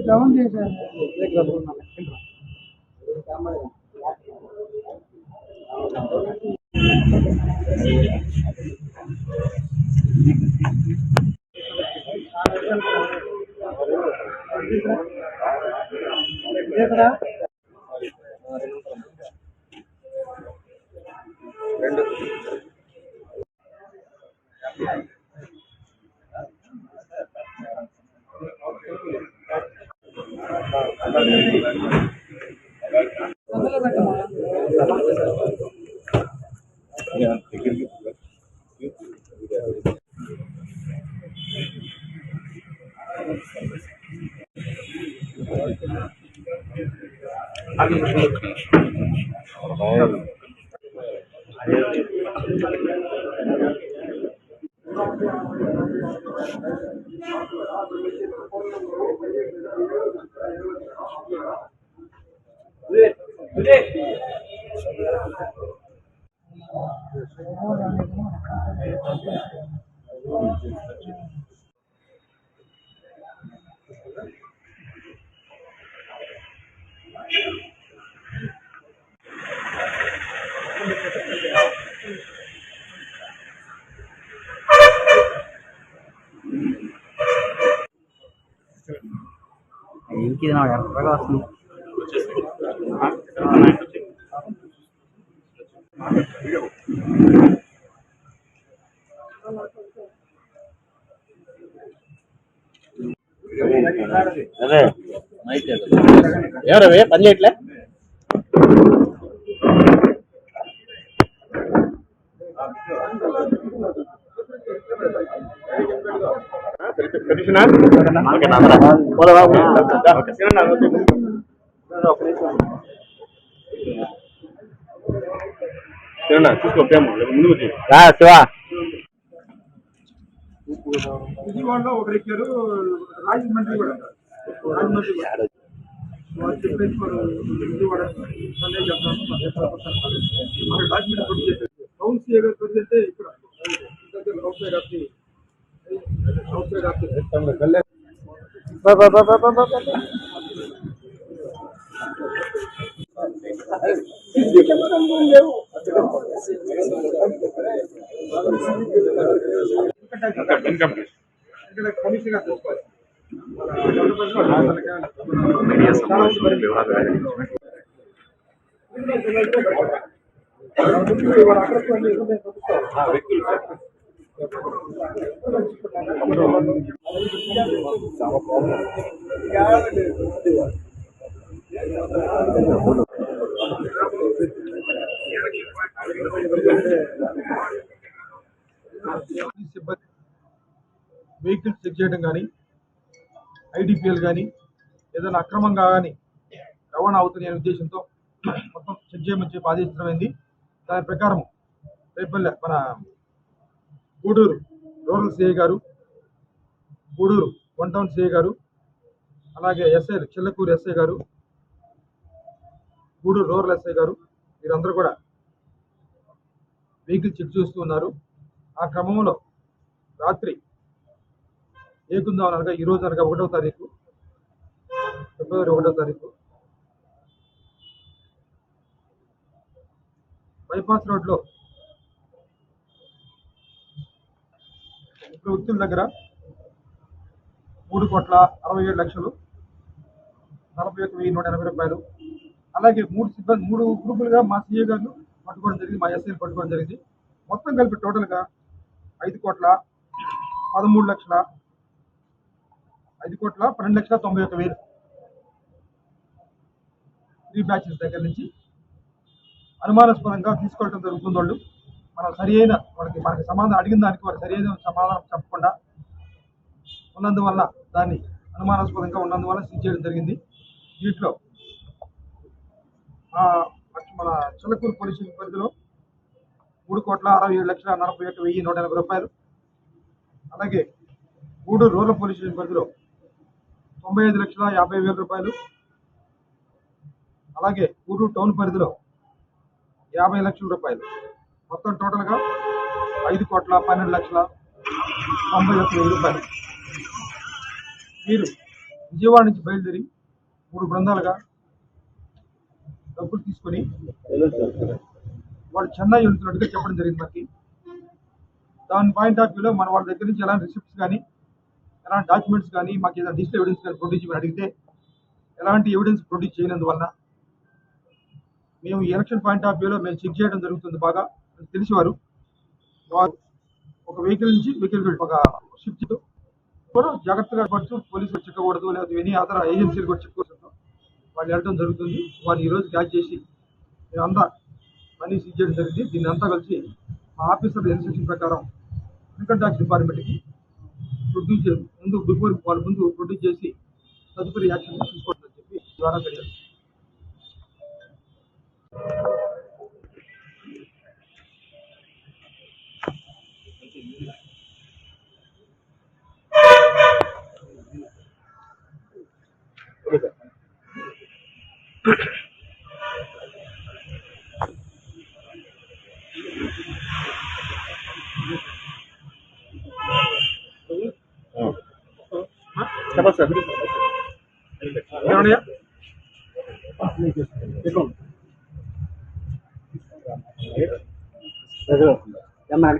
Down చేశారు. ఇంకేది ఎర్రగా వస్తుంది. ఎవరవి పని చేయట్లే? విజయవాడలో ఒకరు ఎక్కారు, రాజమండ్రి కూడా రాజమండ్రి విజయవాడ రాజమండ్రి పొడి చేశారు. టౌన్ సీఏ గారు ప్రెసిడెంటే ఇక్కడ కమిషనర్ వెహికల్స్ చెక్ చేయడం కానీ, ఐడిపిఎల్ కానీ ఏదైనా అక్రమంగా కానీ రవాణా అవుతున్నాయనే ఉద్దేశంతో మొత్తం చెక్ చేయమని చెప్పి ఆదేశించమైంది. దాని ప్రకారం రేపల్లె మన గూడూరు రూరల్ సిఐ గారు, గూడూరు 1 టౌన్ సిఐ గారు, అలాగే ఎస్ఐ చిల్లకూరు ఎస్ఐ గారు, గూడూరు రూరల్ ఎస్ఐ గారు వీరందరూ కూడా వెహికల్ చెక్ చేస్తూ ఉన్నారు. ఆ క్రమంలో రాత్రి ఏకుందాం అనగా ఈరోజు అనగా 1వ తారీఖు ఫిబ్రవరి 1వ తారీఖు బైపాస్ రోడ్లో ఒక వ్యక్తుల దగ్గర 3,67,40,180 రూపాయలు, అలాగే 3 గ్రూపులుగా మా సీఏ గారు పట్టుకోవడం జరిగింది, మా ఎస్ఐని పట్టుకోవడం జరిగింది. మొత్తం కలిపి టోటల్గా 5,12,91,000 3 బ్యాచెస్ దగ్గర నుంచి అనుమానాస్పదంగా తీసుకోవడం జరుగుతుంది. వాళ్ళు మనం సరి అయిన మనకి సమాధానం అడిగిన దానికి వారు సరి అయిన సమాధానం చెప్పకుండా ఉన్నందువల్ల దాన్ని అనుమానాస్పదంగా ఉన్నందువల్ల సీజ్ చేయడం జరిగింది. వీటిలో మన చిలకూరు పోలీస్ స్టేషన్ పరిధిలో 3,67,41,180 రూపాయలు, అలాగే గూడూరు రూరల్ పోలీస్ స్టేషన్ పరిధిలో 95,50,000 రూపాయలు, అలాగే గూడూరు టౌన్ పరిధిలో 50 లక్షల రూపాయలు, మొత్తం టోటల్గా 5,12,90,91,000 రూపాయలు. వీరు విజయవాడ నుంచి బయలుదేరి 3 బృందాలుగా డబ్బులు తీసుకొని వాళ్ళు చెన్నై వెళ్తున్నట్టుగా చెప్పడం జరిగింది. మనకి దాని పాయింట్ ఆఫ్ వ్యూలో మన వాళ్ళ దగ్గర నుంచి ఎలాంటి రిసిప్ట్స్ కానీ ఎలాంటి డాక్యుమెంట్స్ కానీ మాకు ఏదైనా డిజిటల్ ఎవిడెన్స్ కానీ ప్రొడ్యూస్ చేయమని అడిగితే ఎలాంటి ఎవిడెన్స్ ప్రొడ్యూస్ చేయనందువల్ల మేము ఎలక్షన్ పాయింట్ ఆఫ్ వ్యూలో మేము చెక్ చేయడం జరుగుతుంది. బాగా తెలిసేవారు వారు ఒక వెహికల్ నుంచి వెహికల్ ఒక షిఫ్ట్ కూడా జాగ్రత్తగా పడుతూ పోలీసులు చిక్కకూడదు, లేదా ఎనీ అదర్ ఏజెన్సీలు కూడా చిక్కకూడదు వాళ్ళు వెళ్ళడం జరుగుతుంది. వారిని ఈరోజు క్యాచ్ చేసి మేమంతా మనీ సీజ్ చేయడం జరిగింది. దీన్ని అంతా కలిసి మా ఆఫీసర్ ఇన్స్ట్రక్షన్ ప్రకారం ఇన్కమ్ ట్యాక్స్ డిపార్ట్మెంట్కి ప్రొడ్యూస్ ముందు బిఫోర్ వాళ్ళ ముందు ప్రొడ్యూస్ చేసి తదుపరి యాక్షన్ తీసుకోవడం చెప్పి ద్వారా తెలియదు. చెప్పండి సార్. ఏమయ్యా ఏమన్నా